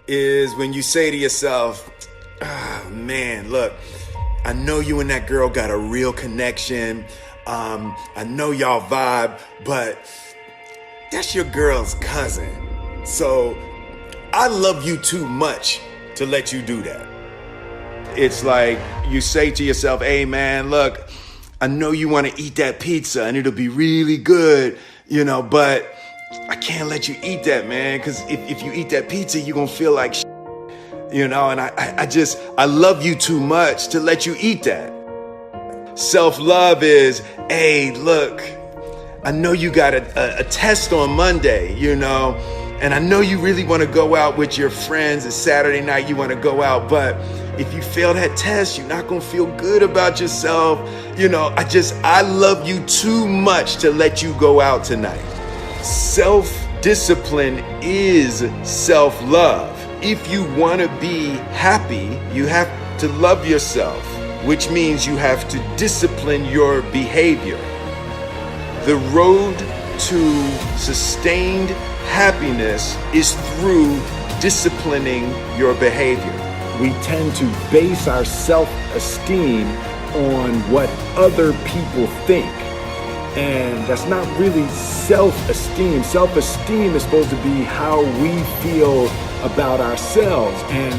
Is when you say to yourself, oh, man, look, I know you and that girl got a real connection. I know y'all vibe, but that's your girl's cousin. So I love you too much to let you do that. It's like you say to yourself, hey man, look, I know you want to eat that pizza and it'll be really good, but I can't let you eat that, man, because if you eat that pizza, you're going to feel like shit, and I love you too much to let you eat that. Self-love is, hey, look, I know you got a test on Monday, and I know you really want to go out with your friends. It's Saturday night, you want to go out, but if you fail that test, you're not going to feel good about yourself. I love you too much to let you go out tonight. Self-discipline is self-love. If you want to be happy, you have to love yourself, which means you have to discipline your behavior. The road to sustained happiness is through disciplining your behavior. We tend to base our self-esteem on what other people think. And that's not really self-esteem. Self-esteem is supposed to be how we feel about ourselves. And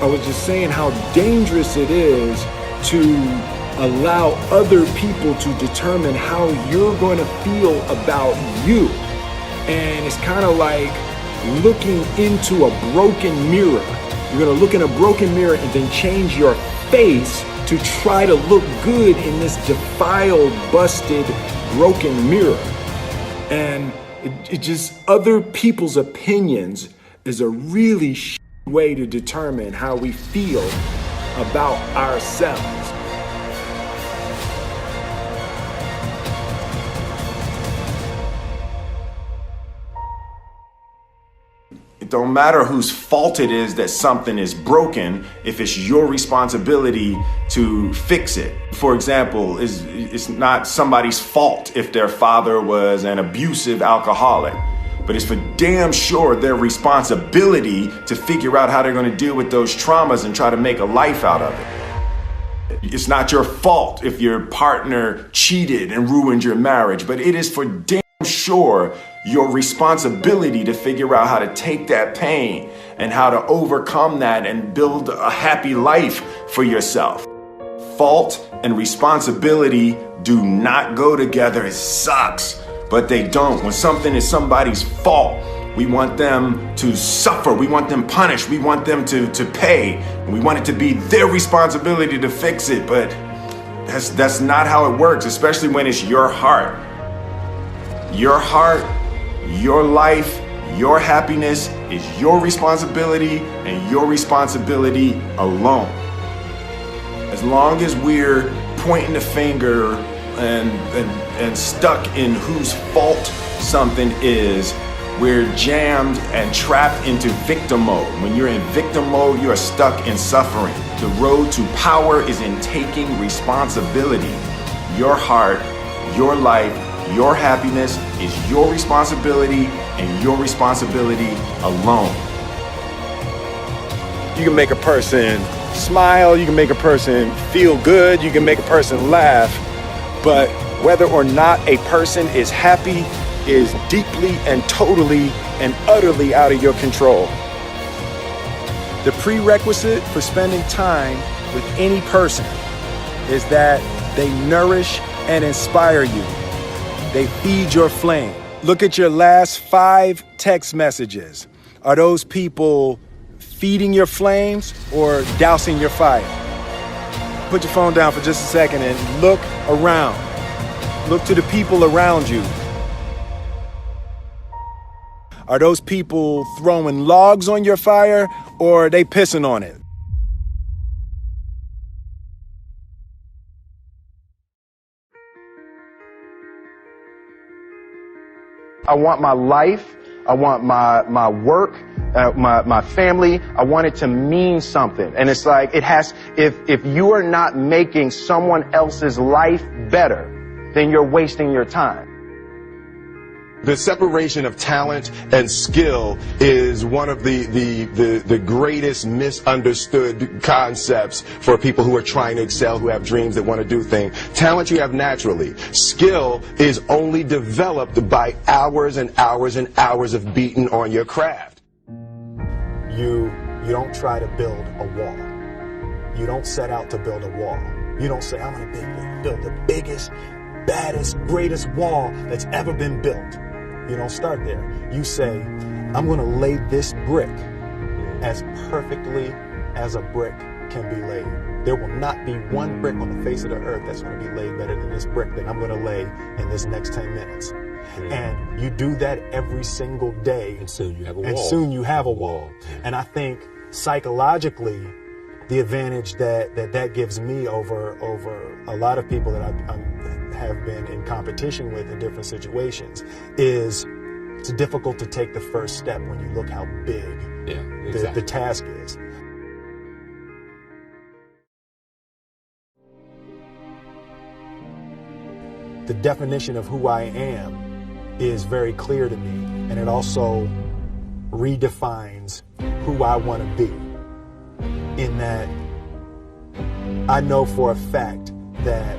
I was just saying how dangerous it is to allow other people to determine how you're going to feel about you. And it's kind of like looking into a broken mirror. You're going to look in a broken mirror and then change your face to try to look good in this defiled, busted, broken mirror. And it just, other people's opinions is a really way to determine how we feel about ourselves. It don't matter whose fault it is that something is broken if it's your responsibility to fix it. For example, it's not somebody's fault if their father was an abusive alcoholic, but it's for damn sure their responsibility to figure out how they're going to deal with those traumas and try to make a life out of it. It's not your fault if your partner cheated and ruined your marriage, but it is for damn sure your responsibility to figure out how to take that pain and how to overcome that and build a happy life for yourself. Fault and responsibility do not go together. It sucks, but they don't. When something is somebody's fault, we want them to suffer. We want them punished. We want them to pay. And we want it to be their responsibility to fix it, but that's not how it works, especially when it's your heart. Your heart, your life, your happiness is your responsibility and your responsibility alone. As long as we're pointing the finger and stuck in whose fault something is, we're jammed and trapped into victim mode. When you're in victim mode, you are stuck in suffering. The road to power is in taking responsibility. Your heart, your life, your happiness is your responsibility and your responsibility alone. You can make a person smile, you can make a person feel good, you can make a person laugh, but whether or not a person is happy is deeply and totally and utterly out of your control. The prerequisite for spending time with any person is that they nourish and inspire you. They feed your flame. Look at your last 5 text messages. Are those people feeding your flames or dousing your fire? Put your phone down for just a second and look around. Look to the people around you. Are those people throwing logs on your fire or are they pissing on it? I want my life, I want my work, my family, I want it to mean something. And it's like, if you are not making someone else's life better, then you're wasting your time. The separation of talent and skill is one of the greatest misunderstood concepts for people who are trying to excel, who have dreams, that want to do things. Talent you have naturally. Skill is only developed by hours and hours and hours of beating on your craft. You don't try to build a wall. You don't set out to build a wall. You don't say, I'm going to build the biggest, baddest, greatest wall that's ever been built. You don't start there. You say, I'm going to lay this brick as perfectly as a brick can be laid. There will not be one brick on the face of the earth that's going to be laid better than this brick that I'm going to lay in this next 10 minutes. And you do that every single day. And soon you have a wall. And soon you have a wall. And I think psychologically, the advantage that gives me over a lot of people that I have been in competition with in different situations is it's difficult to take the first step when you look how big the task is. The definition of who I am is very clear to me, and it also redefines who I want to be, in that I know for a fact that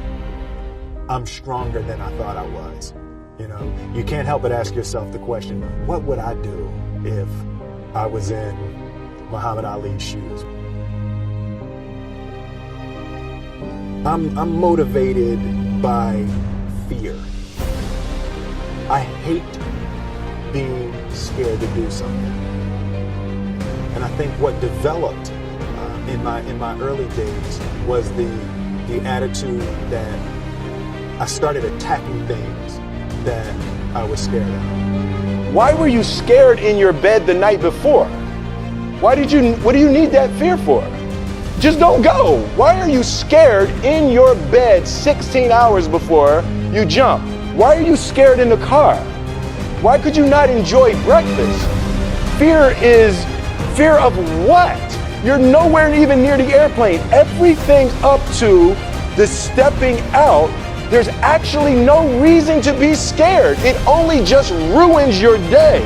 I'm stronger than I thought I was. You know, you can't help but ask yourself the question, what would I do if I was in Muhammad Ali's shoes? I'm motivated by fear. I hate being scared to do something. And I think what developed in my early days was the attitude that I started attacking things that I was scared of. Why were you scared in your bed the night before? What do you need that fear for? Just don't go. Why are you scared in your bed 16 hours before you jump? Why are you scared in the car? Why could you not enjoy breakfast? Fear is fear of what? You're nowhere even near the airplane. Everything up to the stepping out, there's actually no reason to be scared. It only just ruins your day.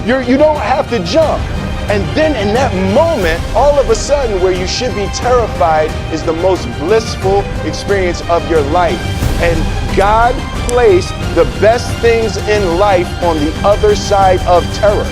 You don't have to jump. And then in that moment, all of a sudden, where you should be terrified is the most blissful experience of your life. And God placed the best things in life on the other side of terror.